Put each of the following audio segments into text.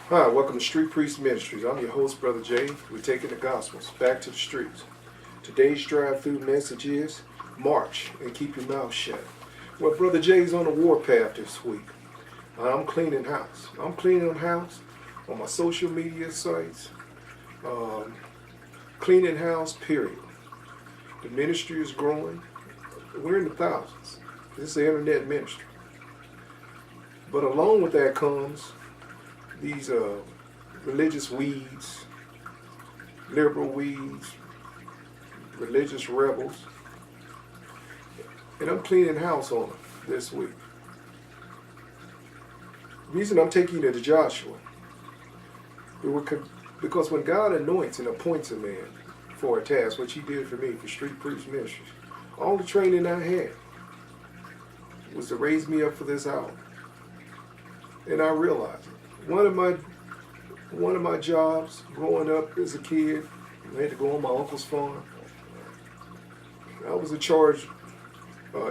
Hi, welcome to Street Priest Ministries. I'm your host, Brother Jay. We're taking the Gospels back to the streets. Today's drive-through message is march and keep your mouth shut. Well, Brother Jay's on the warpath this week. I'm cleaning house. I'm cleaning house on my social media sites. Cleaning house, period. The ministry is growing. We're in the thousands. This is the internet ministry. But along with that comes these religious weeds, liberal weeds, religious rebels, and I'm cleaning house on them this week. The reason I'm taking you to Joshua, because when God anoints and appoints a man for a task, which he did for me for Street Priest Ministries, all the training I had was to raise me up for this hour. And I realized it. One of my jobs growing up as a kid, I had to go on my uncle's farm. I was in charge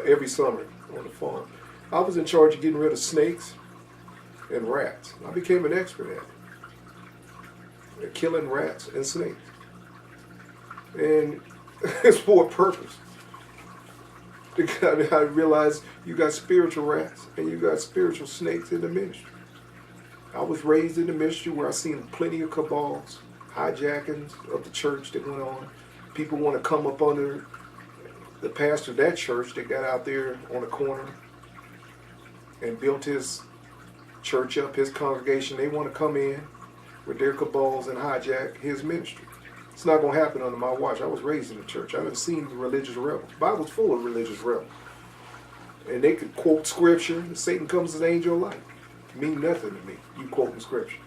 every summer on the farm. I was in charge of getting rid of snakes and rats. I became an expert at killing rats and snakes. And it's for a purpose. I realized you got spiritual rats and you got spiritual snakes in the ministry. I was raised in the ministry where I seen plenty of cabals, hijackings of the church that went on. People want to come up under the pastor of that church that got out there on the corner and built his church up, his congregation. They want to come in with their cabals and hijack his ministry. It's not going to happen under my watch. I was raised in the church. I done seen the religious rebels. The Bible's full of religious rebels. And they could quote scripture. Satan comes as an angel of light. Mean nothing to me. You quoting scripture.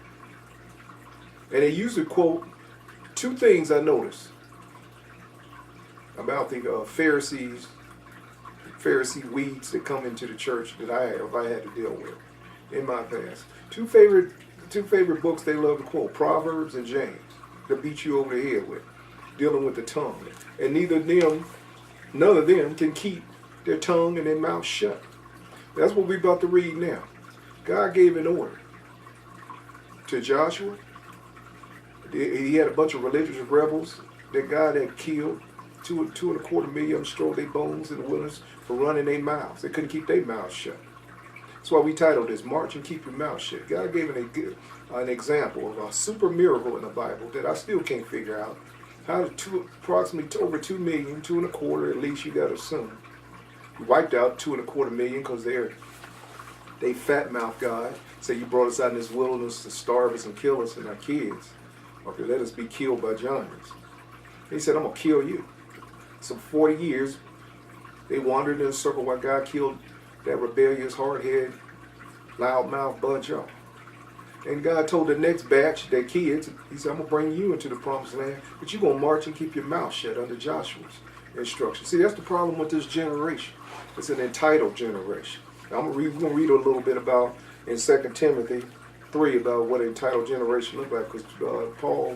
And they usually quote two things I noticed about the Pharisee weeds that come into the church that I had to deal with in my past. Two favorite books they love to quote, Proverbs and James, to beat you over the head with, dealing with the tongue. And none of them can keep their tongue and their mouth shut. That's what we're about to read now. God gave an order to Joshua. He had a bunch of religious rebels that God had killed. 2.25 million strode their bones in the wilderness for running their mouths. They couldn't keep their mouths shut. That's why we titled this, March and Keep Your Mouth Shut. God gave an example of a super miracle in the Bible that I still can't figure out. How approximately over 2 million, 2.25 at least you got to assume. He wiped out 2.25 million because they fat mouth God. Say you brought us out in this wilderness to starve us and kill us and our kids. Okay, let us be killed by giants. He said, I'm going to kill you. So 40 years, they wandered in a circle while God killed that rebellious, hard-headed, loud-mouthed bunch off. And God told the next batch, their kids, he said, I'm going to bring you into the promised land, but you're going to march and keep your mouth shut under Joshua's instructions. See, that's the problem with this generation. It's an entitled generation. Now, we're going to read a little bit about, in 2 Timothy 3, about what an entitled generation look like, because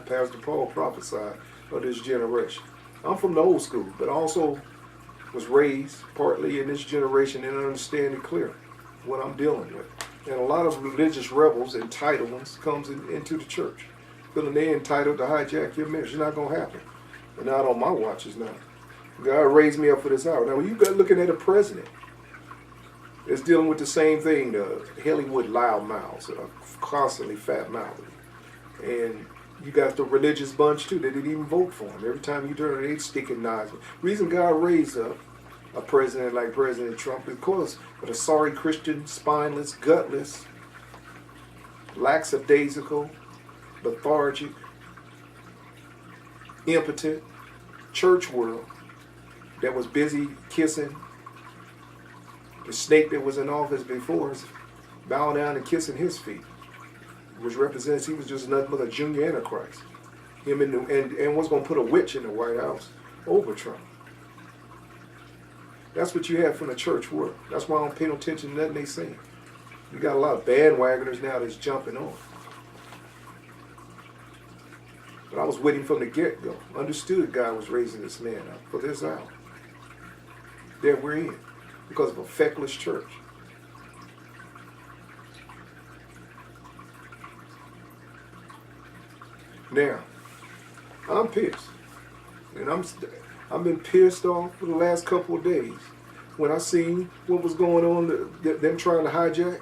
Pastor Paul prophesied of this generation. I'm from the old school, but also was raised partly in this generation and understand it clearly what I'm dealing with. And a lot of religious rebels, entitlements, comes into the church, feeling they're entitled to hijack your ministry. It's not going to happen. And not on my watch, it's not. God raised me up for this hour. Now, when you got looking at a president that's dealing with the same thing, the Hollywood loudmouths, constantly fat-mouthed. And you got the religious bunch, too, that didn't even vote for him. Every time you turn, they sticking knives. The reason God raised up a president like President Trump is because of the sorry Christian, spineless, gutless, lackadaisical, lethargic, impotent church world that was busy kissing the snake that was in office before us, bowing down and kissing his feet, which represents he was just nothing but a junior antichrist. Him and was going to put a witch in the White House over Trump. That's what you have from the church world. That's why I don't pay no attention to nothing they say. You got a lot of bandwagoners now that's jumping on. But I was with him from the get-go. Understood God was raising this man up for this hour that we're in because of a feckless church. Now, I'm pissed. And I've been pissed off for the last couple of days when I seen what was going on, them trying to hijack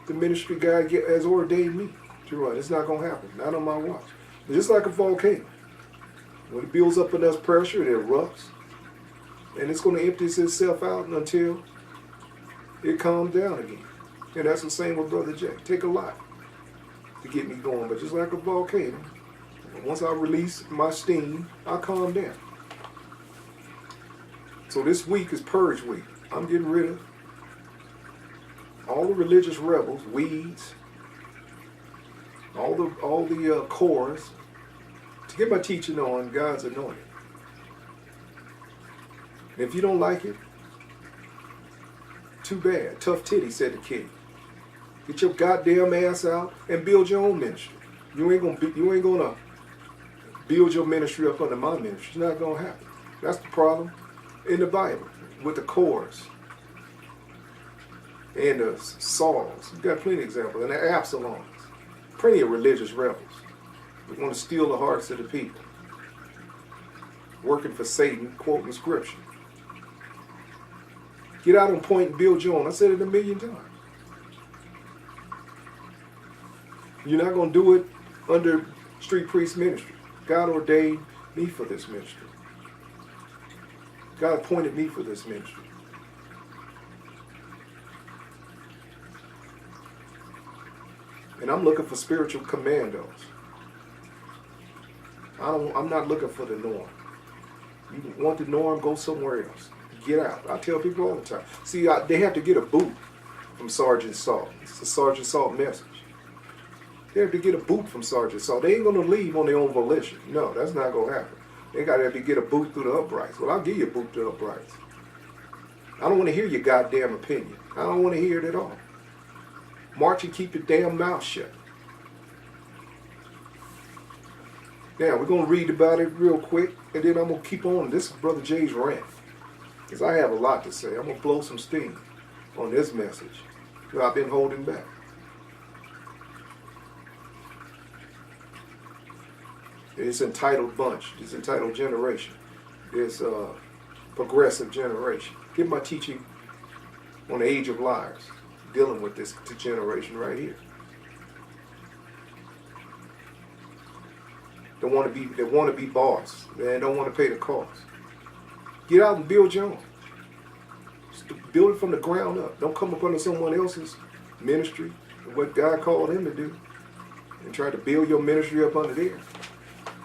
the ministry God has ordained me to run. It's not going to happen. Not on my watch. Just like a volcano. When it builds up enough pressure, it erupts. And it's going to empty itself out until it calms down again. And that's the same with Brother Jay. Take a lot to get me going. But just like a volcano, once I release my steam, I calm down. So this week is Purge Week. I'm getting rid of all the religious rebels, weeds, all the cores, to get my teaching on God's anointing. And if you don't like it, too bad. Tough titty, said the king. Get your goddamn ass out and build your own ministry. You ain't gonna build your ministry up under my ministry. It's not gonna happen. That's the problem in the Bible with the cores and the Sauls. You've got plenty of examples. And the Absaloms. Plenty of religious rebels that want to steal the hearts of the people. Working for Satan, quoting scripture. Get out on point and build your own. I said it 1,000,000 times. You're not going to do it under street priest ministry. God ordained me for this ministry. God appointed me for this ministry. And I'm looking for spiritual commandos. I'm not looking for the norm. You want the norm, go somewhere else. Get out. I tell people all the time. See, they have to get a boot from Sergeant Salt. It's a Sergeant Salt message. They have to get a boot from Sergeant Salt. They ain't going to leave on their own volition. No, that's not going to happen. They got to have to get a boot through the uprights. Well, I'll give you a boot through the uprights. I don't want to hear your goddamn opinion. I don't want to hear it at all. March and keep your damn mouth shut. Now, we're going to read about it real quick, and then I'm going to keep on. This is Brother Jay's rant, because I have a lot to say. I'm going to blow some steam on this message that I've been holding back. It's entitled Bunch. It's entitled Generation. It's Progressive Generation. Give my teaching on the Age of Liars, dealing with this generation right here. They want to be boss. They don't want to pay the cost. Get out and build your own. Build it from the ground up. Don't come up under someone else's ministry and what God called him to do and try to build your ministry up under there.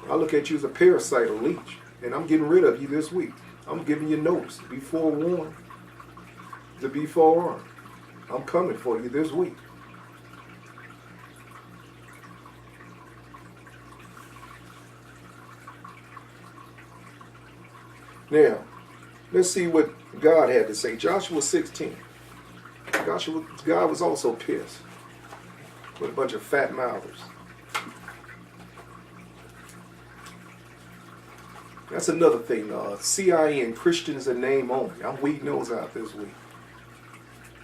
I look at you as a parasite or leech, and I'm getting rid of you this week. I'm giving you notice. Be forewarned to be forearmed. I'm coming for you this week. Now, let's see what God had to say. Joshua 16. God was also pissed with a bunch of fat mouthers. That's another thing. CIN, Christians in name only. I'm weeding those out this week.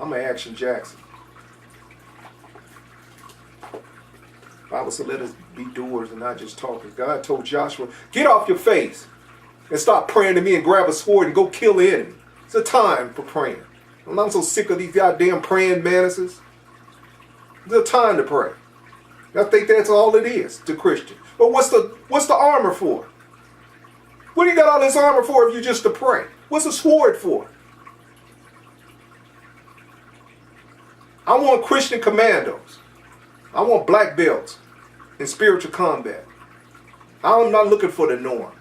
I'm an Action Jackson. Bible said, let us be doers and not just talkers. God told Joshua, get off your face and stop praying to me and grab a sword and go kill the enemy. It's a time for praying. I'm so sick of these goddamn praying mantises. It's a time to pray. I think that's all it is to Christians. But what's the armor for? What do you got all this armor for if you just to pray? What's a sword for? I want Christian commandos. I want black belts in spiritual combat. I'm not looking for the norm.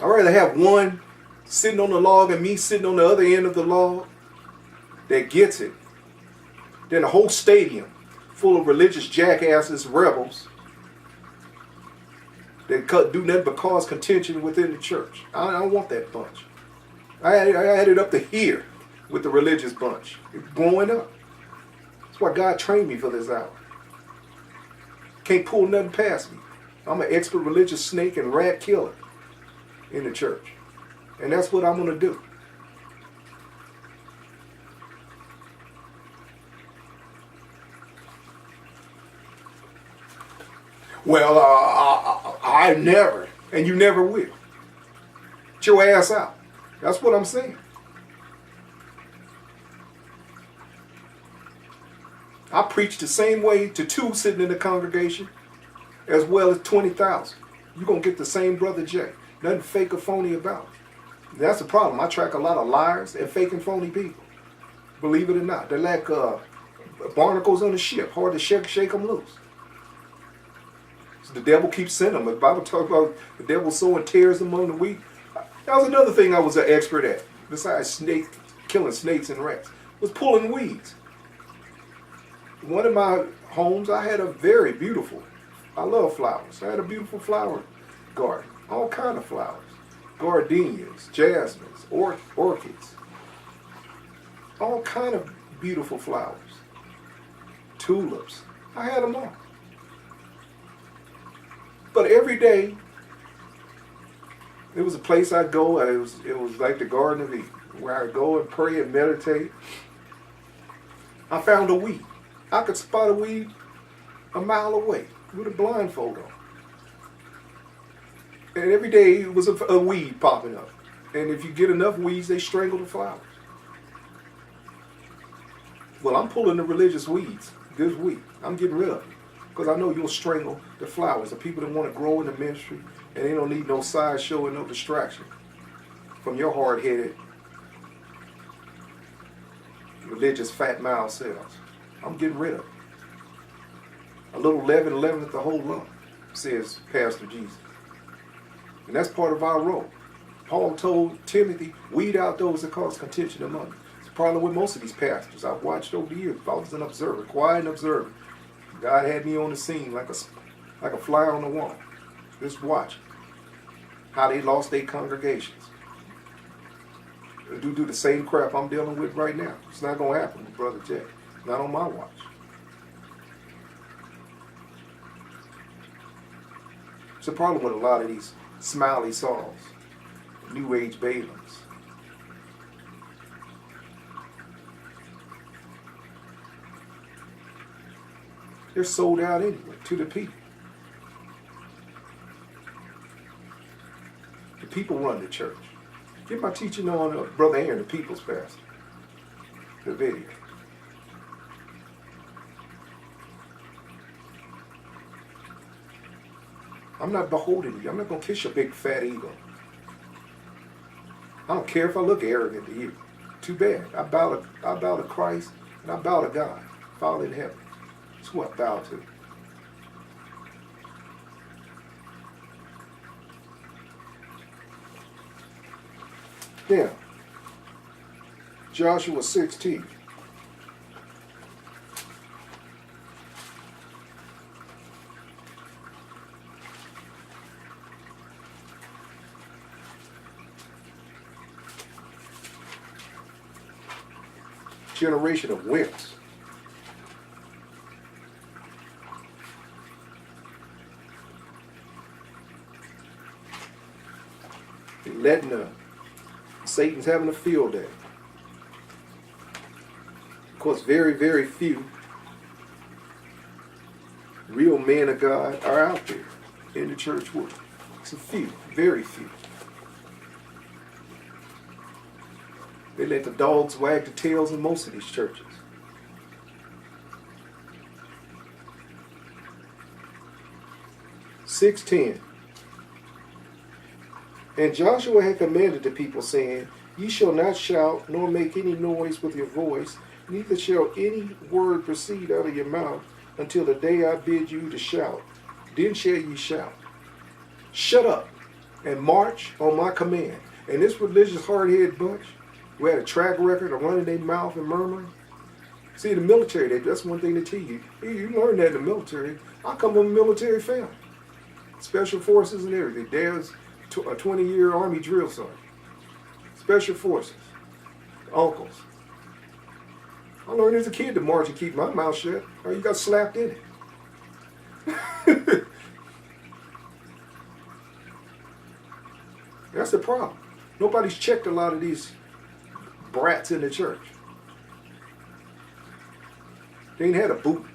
I'd rather have one sitting on the log and me sitting on the other end of the log that gets it than a whole stadium full of religious jackasses, rebels, that do nothing but cause contention within the church. I don't want that bunch. I had it up to here with the religious bunch. It's growing up. That's why God trained me for this hour. Can't pull nothing past me. I'm an expert religious snake and rat killer in the church. And that's what I'm going to do. Well, I never, and you never will. Get your ass out. That's what I'm saying. I preach the same way to 2 sitting in the congregation as well as 20,000. You're going to get the same Brother Jay. Nothing fake or phony about it. That's the problem. I track a lot of liars and fake and phony people. Believe it or not. They're like barnacles on a ship. Hard to shake them loose. So the devil keeps sending them. The Bible talks about the devil sowing tares among the wheat. That was another thing I was an expert at. Besides killing snakes and rats. Was pulling weeds. One of my homes, I had a very beautiful, I love flowers. I had a beautiful flower garden. All kind of flowers. Gardenias, jasmines, orchids. All kind of beautiful flowers. Tulips. I had them all. But every day, there was a place I'd go, and it was like the Garden of Eden, where I'd go and pray and meditate. I found a weed. I could spot a weed a mile away with a blindfold on. And every day it was a weed popping up. And if you get enough weeds, they strangle the flowers. Well, I'm pulling the religious weeds this week. I'm getting rid of them. Because I know you'll strangle the flowers. The people that want to grow in the ministry, and they don't need no sideshow and no distraction from your hard-headed, religious fat mouth selves. I'm getting rid of it. A little leaven leaveneth the whole lump, says Pastor Jesus. And that's part of our role. Paul told Timothy, weed out those that cause contention among you. It's a problem with most of these pastors. I've watched over the years. I was an observer, quiet and observant. God had me on the scene like a fly on the wall. Just watching how they lost their congregations. They do the same crap I'm dealing with right now. It's not going to happen with Brother Jay. Not on my watch. It's a problem with a lot of these smiley Sauls, New Age Balaams. They're sold out anyway to the people. The people run the church. Get my teaching on Brother Aaron, the people's pastor. The video. I'm not beholden to you. I'm not going to kiss your big fat ego. I don't care if I look arrogant to you. Too bad. I bow to Christ and I bow to God, Father in heaven. That's who I bow to. Now, Joshua 16. Generation of wimps. They're letting Satan's having a field day. Of course, very, very few real men of God are out there in the church world. It's a few, very few. They let the dogs wag the tails in most of these churches. (6:10). And Joshua had commanded the people, saying, Ye shall not shout, nor make any noise with your voice, neither shall any word proceed out of your mouth, until the day I bid you to shout. Then shall ye shout. Shut up, and march on my command. And this religious hard-headed bunch, who had a track record of running their mouth and murmuring. See, the military, that's one thing to tell you. You learn that in the military. I come from a military family. Special forces and everything. Dad's a 20-year Army drill sergeant. Special forces. Uncles. I learned as a kid to march and keep my mouth shut, or you got slapped in it. That's the problem. Nobody's checked a lot of these brats in the church. They ain't had a boot.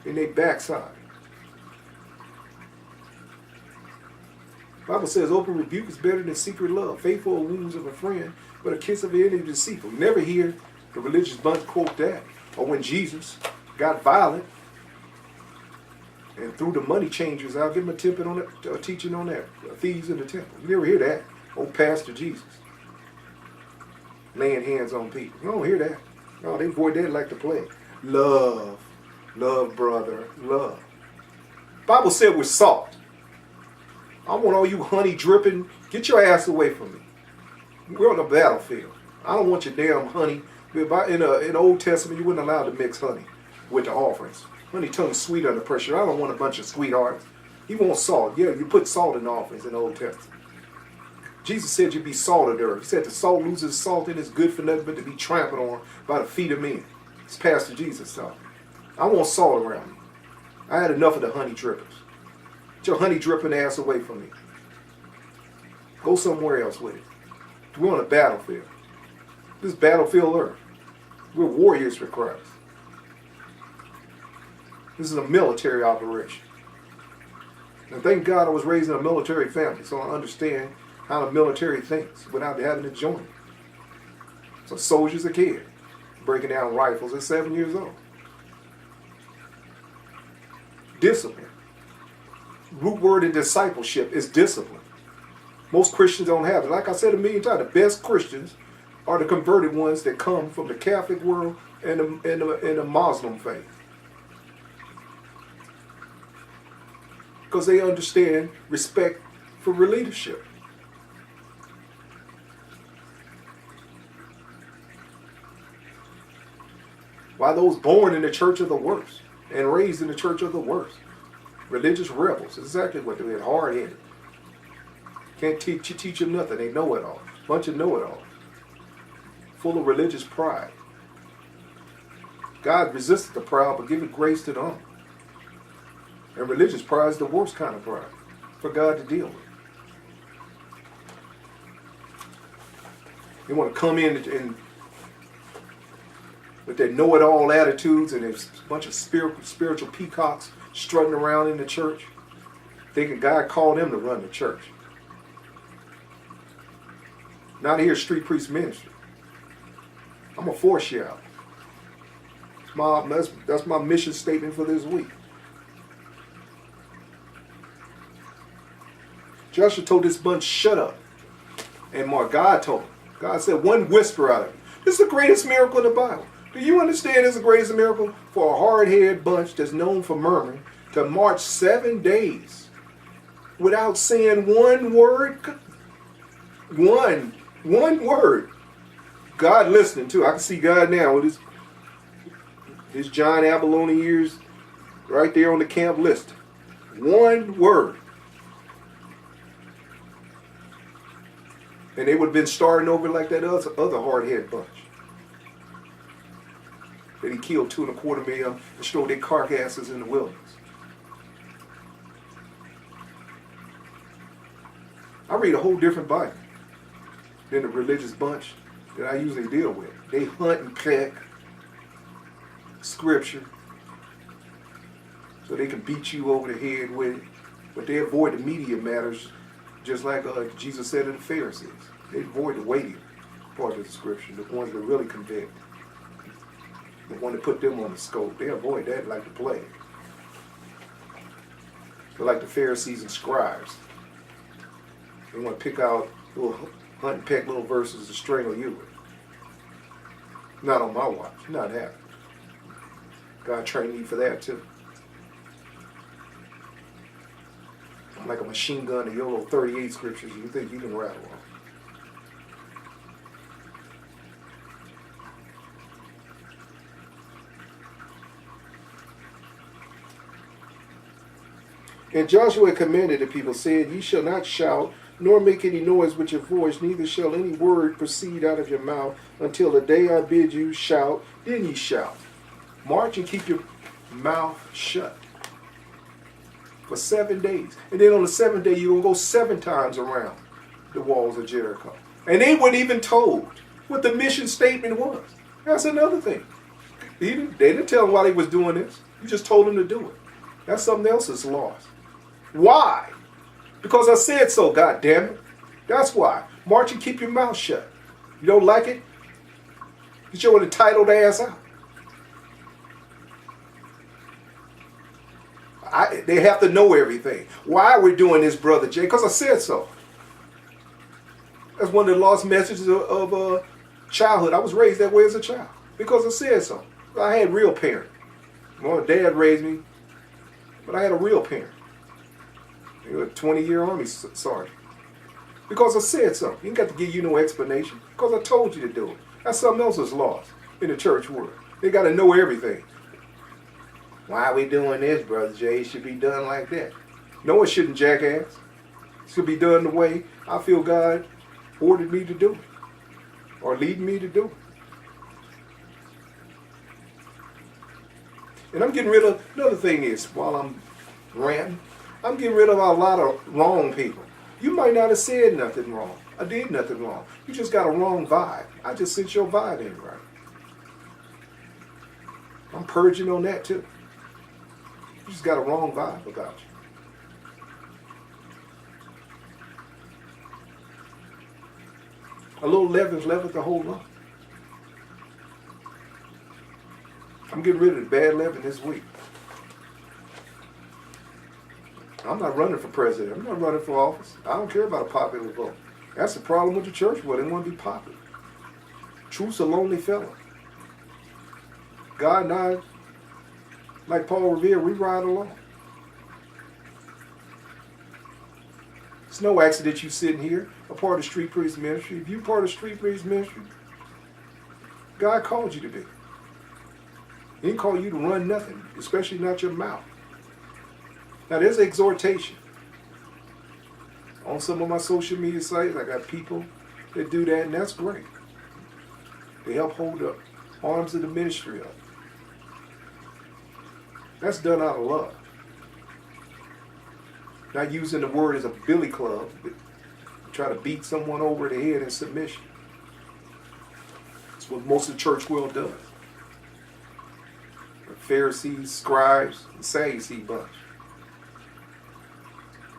in their backside. The Bible says open rebuke is better than secret love. Faithful are wounds of a friend, but a kiss of the enemy is deceitful. You never hear the religious bunch quote that. Or when Jesus got violent and threw the money changers out, give him a teaching on that. Thieves in the temple. You never hear that. Old Pastor Jesus laying hands on people. You don't hear that. No, they avoid that like the plague. Love. Love, brother. Love. Bible said we're salt. I want all you honey dripping. Get your ass away from me. We're on the battlefield. I don't want your damn honey. In the Old Testament, you weren't allowed to mix honey with the offerings. Honey tongue's sweet under pressure. I don't want a bunch of sweethearts. You want salt. Yeah, you put salt in the offerings in the Old Testament. Jesus said you'd be salt of the earth. He said the salt loses salt and it's good for nothing but to be trampled on by the feet of men. It's Pastor Jesus talking. I want salt around me. I had enough of the honey drippers. Get your honey dripping ass away from me. Go somewhere else with it. We're on a battlefield. This is battlefield earth. We're warriors for Christ. This is a military operation. And thank God I was raised in a military family, so I understand how the military thinks without having to join it. So soldiers a kid, breaking down rifles at 7 years old. Discipline. Root word in discipleship is discipline. Most Christians don't have it. Like I said a million times, the best Christians are the converted ones that come from the Catholic world and the Muslim faith. Because they understand respect for leadership. While those born in the church are the worst and raised in the church are the worst. Religious rebels, exactly what they are, hard-headed. Can't teach them nothing, they know it all. Bunch of know-it-alls. Full of religious pride. God resisted the proud, but giveth grace to the humble. And religious pride is the worst kind of pride for God to deal with. They want to come in and with their know-it-all attitudes and there's a bunch of spiritual peacocks strutting around in the church, thinking God called them to run the church. Not here, street priest ministry. I'm going to force you out. That's my mission statement for this week. Joshua told this bunch, shut up. And God told him. God said, one whisper out of it. This is the greatest miracle in the Bible. Do you understand this is the greatest miracle for a hard-headed bunch that's known for murmuring to march 7 days without saying one word? One word. God listening too. I can see God now with his John Abalone ears right there on the camp list. One word. And they would have been starting over like that other hard-headed bunch. That he killed 2.25 million and stole their carcasses in the wilderness. I read a whole different Bible than the religious bunch that I usually deal with. They hunt and peck scripture so they can beat you over the head with it. But they avoid the media matters just like Jesus said to the Pharisees. They avoid the weightier part of the scripture, the ones that really convict. The one that put them on the scope. They avoid that like the plague. They're like the Pharisees and scribes. They want to pick out little hunt and peck little verses to strangle you with. Not on my watch. Not happening. God trained me for that too. I'm like a machine gun to your little 38 scriptures you think you can rattle on. And Joshua commanded the people, saying, ye shall not shout, nor make any noise with your voice, neither shall any word proceed out of your mouth until the day I bid you shout, then ye shout. March and keep your mouth shut for 7 days. And then on the 7th day, you're going to go 7 times around the walls of Jericho. And they weren't even told what the mission statement was. That's another thing. They didn't tell them why they was doing this. You just told them to do it. That's something else that's lost. Why? Because I said so, God damn it. That's why. March and keep your mouth shut. You don't like it? Get your entitled ass out. They have to know everything. Why are we doing this, Brother Jay? Because I said so. That's one of the lost messages of childhood. I was raised that way as a child because I said so. I had real parents. My dad raised me, but I had a real parent. He was a 20-year Army sergeant. Because I said so. He ain't got to give you no explanation. Because I told you to do it. That's something else that's lost in the church world. They got to know everything. Why are we doing this, Brother Jay? It should be done like that. No, it shouldn't, jackass. It should be done the way I feel God ordered me to do it. Or leading me to do it. And I'm getting rid of, another thing is, while I'm ranting, I'm getting rid of a lot of wrong people. You might not have said nothing wrong. I did nothing wrong. You just got a wrong vibe. I just sent your vibe in right. I'm purging on that too. You just got a wrong vibe about you. A little leaven's leaveneth the whole lump. I'm getting rid of the bad leaven this week. I'm not running for president. I'm not running for office. I don't care about a popular vote. That's the problem with the church world. They want to be popular. Truth's a lonely fellow. God and I, like Paul Revere, we ride along. It's no accident you sitting here, a part of Street Priest Ministry. If you're part of Street Priest Ministry, God called you to be. He didn't call you to run nothing, especially not your mouth. Now, there's exhortation. On some of my social media sites, I got people that do that, and that's great. They help hold the arms of the ministry up. That's done out of love. Not using the word as a billy club, but try to beat someone over the head in submission. That's what most of the church world does. The Pharisees, scribes, and Sadducee bunch.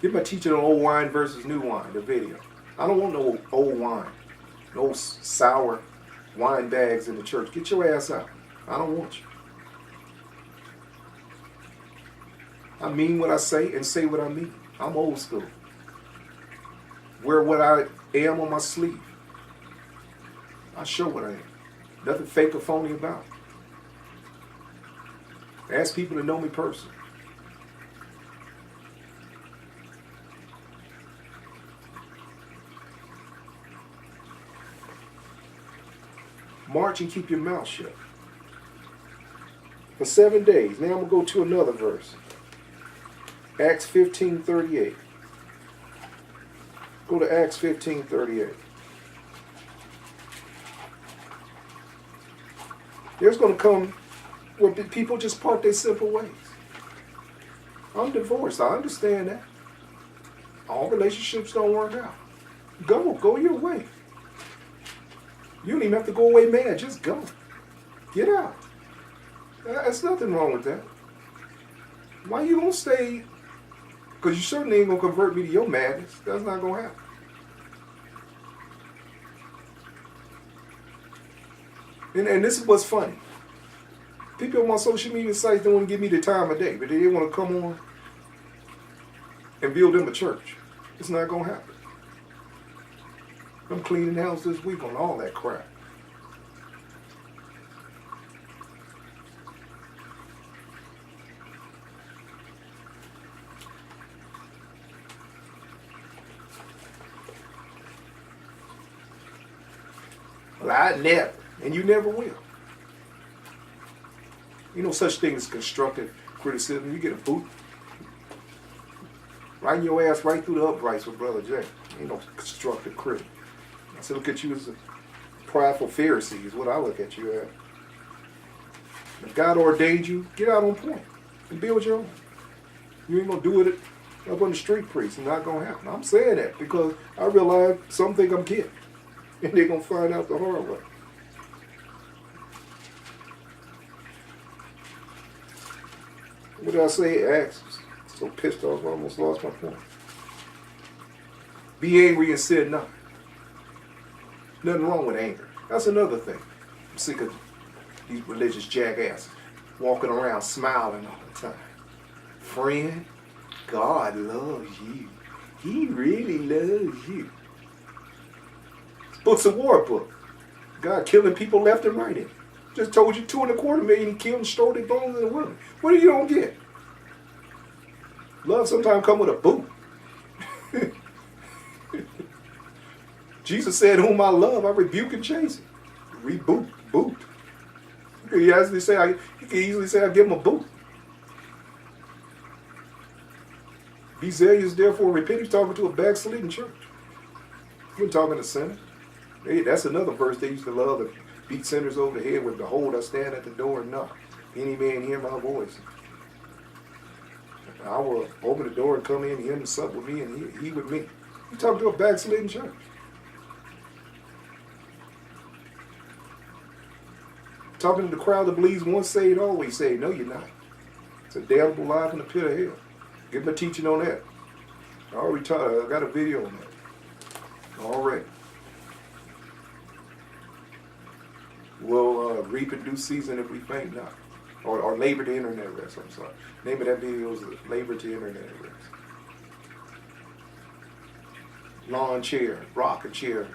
Get my teaching on old wine versus new wine, the video. I don't want no old wine. No sour wine bags in the church. Get your ass out. I don't want you. I mean what I say and say what I mean. I'm old school. Wear what I am on my sleeve. I show what I am. Nothing fake or phony about it. Ask people to know me personally. March and keep your mouth shut. For 7 days. Now I'm going to go to another verse. Acts 15:38. Go to Acts 15:38. There's going to come where people just part their simple ways. I'm divorced. I understand that. All relationships don't work out. Go your way. You don't even have to go away mad. Just go. Get out. There's nothing wrong with that. Why you gonna stay? Because you certainly ain't gonna convert me to your madness. That's not gonna happen. And this is what's funny. People on my social media sites don't want to give me the time of day, but they want to come on and build them a church. It's not gonna happen. I'm cleaning the house this week on all that crap. Well, I never, and you never will. You know such thing as constructive criticism. You get a boot. Riding your ass right through the uprights with Brother Jay. Ain't no constructive critic. I said, look at you as a prideful Pharisee is what I look at you as. If God ordained you, get out on point and build your own. You ain't going to do it up on the street priest. It's not going to happen. I'm saying that because I realize some think I'm kidding. And they're going to find out the hard way. What did I say? Acts. So pissed off, I almost lost my point. Be angry and sin not. Nothing wrong with anger. That's another thing. I'm sick of these religious jackasses walking around smiling all the time. Friend, God loves you. He really loves you. This book's a war book. God killing people left and right in it. Just told you 2.25 million he killed and stole their bones in the wilderness. What do you don't get? Love sometimes come with a boot. Jesus said, whom I love, I rebuke and chasten. Reboot, boot. You could easily say, I give him a boot. Be zealous, therefore repent. He's talking to a backsliding church. He wasn't talking to sinners. Hey, that's another verse they used to love, to beat sinners over the head with, behold, I stand at the door and knock. Any man hear my voice. I will open the door and come in, him and sup with me, and he with me. He's talking to a backsliding church. Talking to the crowd that believes once saved, always saved. No, you're not. It's a damnable life in the pit of hell. Give them a teaching on that. I already taught. I got a video on that already. We'll reap in due season if we faint not. Or labor to internet rest, I'm sorry. Name of that video is Labor to Internet Rest. Lawn chair, rocking chair.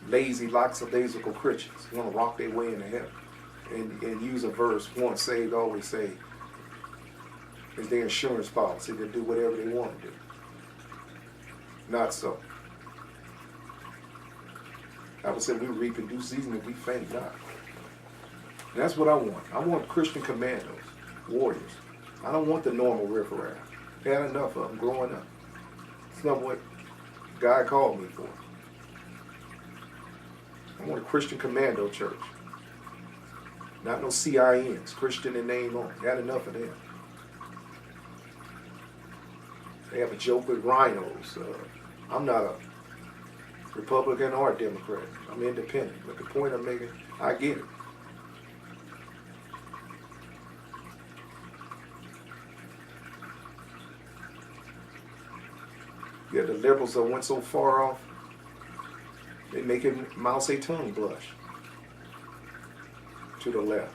Lazy, lackadaisical Christians want to rock their way into heaven and use a verse, once saved, always saved, as their insurance policy to do whatever they want to do. Not so. I would say we reap in due season if we faint not. And that's what I want. I want Christian commandos, warriors. I don't want the normal riffraff. Had enough of them growing up. It's not what God called me for. I want a Christian commando church. Not no CINs, Christian in name only. Got enough of them. They have a joke with rhinos. I'm not a Republican or a Democrat. I'm independent. But the point I'm making, I get it. Yeah, the liberals that went so far off, they making Mao Zedong blush to the left.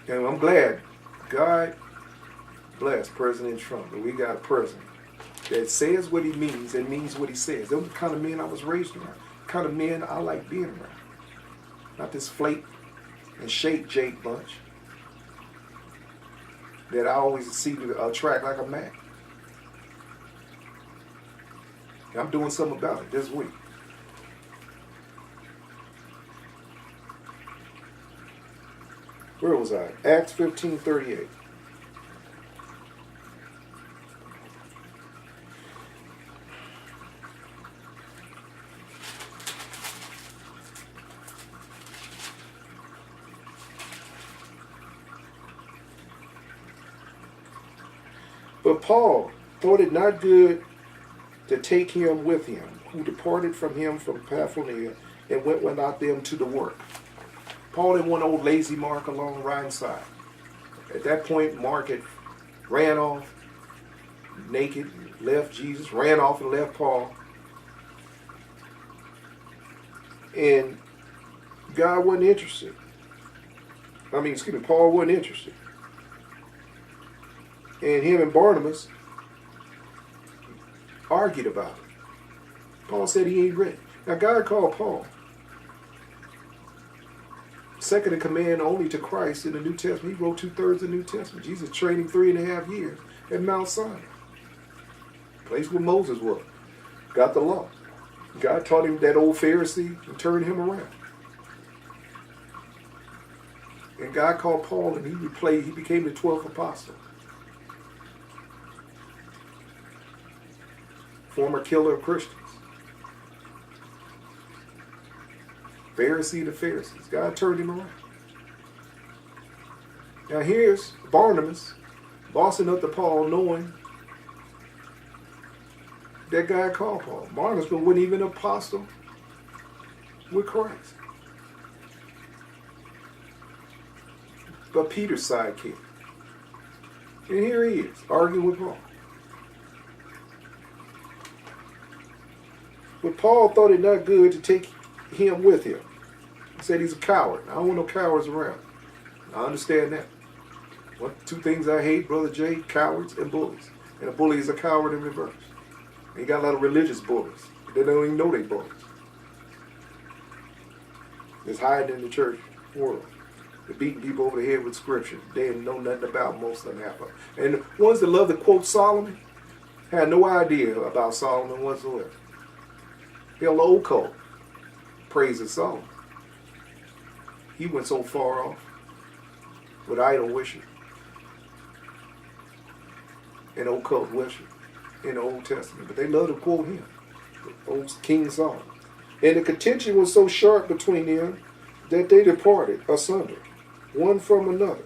And I'm glad God bless President Trump, but we got a president that says what he means and means what he says. Those are the kind of men I was raised around. The kind of men I like being around. Not this flake and shake Jake bunch that I always see to attract like a man. And I'm doing something about it this week. Where was I? Acts 15:38. But Paul thought it not good to take him with him, who departed from him from Paphlagonia and went without them to the work. Paul didn't want old lazy Mark along riding side. At that point, Mark had ran off naked, left Jesus, ran off and left Paul. And God wasn't interested. Paul wasn't interested. And him and Barnabas argued about it. Paul said he ain't ready. Now God called Paul second in command only to Christ in the New Testament. He wrote 2/3 of the New Testament. Jesus trained him 3.5 years at Mount Sinai. Place where Moses was. Got the law. God taught him that old Pharisee and turned him around. And God called Paul and he became the 12th apostle. Former killer of Christians. Pharisee to Pharisees. God turned him around. Now here's Barnabas bossing up to Paul, knowing that guy called Paul. Barnabas wasn't even an apostle with Christ, but Peter's sidekick. And here he is, arguing with Paul. But Paul thought it not good to take him with him. He said he's a coward. I don't want no cowards around. I understand that. Two things I hate, Brother Jay: cowards and bullies. And a bully is a coward in reverse. And you got a lot of religious bullies. They don't even know they bullies. Just hiding in the church world. They're beating people over the head with scripture. They didn't know nothing about most of them, half of them. And the ones that love to quote Solomon had no idea about Solomon whatsoever. Hell, the old cult praises Solomon. He went so far off with idol worship and occult worship in the Old Testament. But they love to quote him, old King Solomon. And the contention was so sharp between them that they departed asunder, one from another.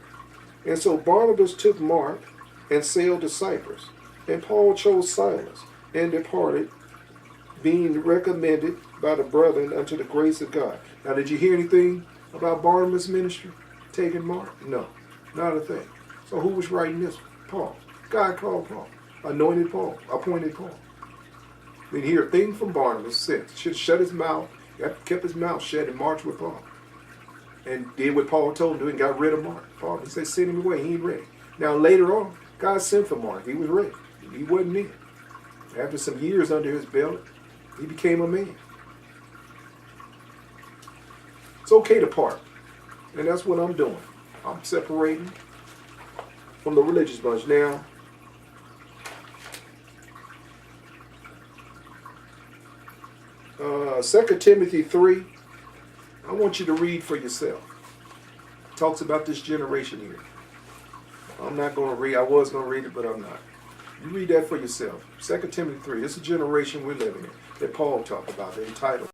And so Barnabas took Mark and sailed to Cyprus, and Paul chose Silas and departed, being recommended by the brethren unto the grace of God. Now, did you hear anything about Barnabas' ministry taking Mark? No, not a thing. So who was writing this? Paul. God called Paul, anointed Paul, appointed Paul. We didn't hear a thing from Barnabas since. Should shut his mouth, kept his mouth shut and marched with Paul. And did what Paul told him to do and got rid of Mark. Paul, he said, send him away, he ain't ready. Now later on, God sent for Mark. He was ready. He wasn't in. After some years under his belt, he became a man. It's okay to part. And that's what I'm doing. I'm separating from the religious bunch. Now, 2 Timothy 3, I want you to read for yourself. It talks about this generation here. I'm not going to read. I was going to read it, but I'm not. You read that for yourself. 2 Timothy 3. It's a generation we're living in that Paul talked about, entitled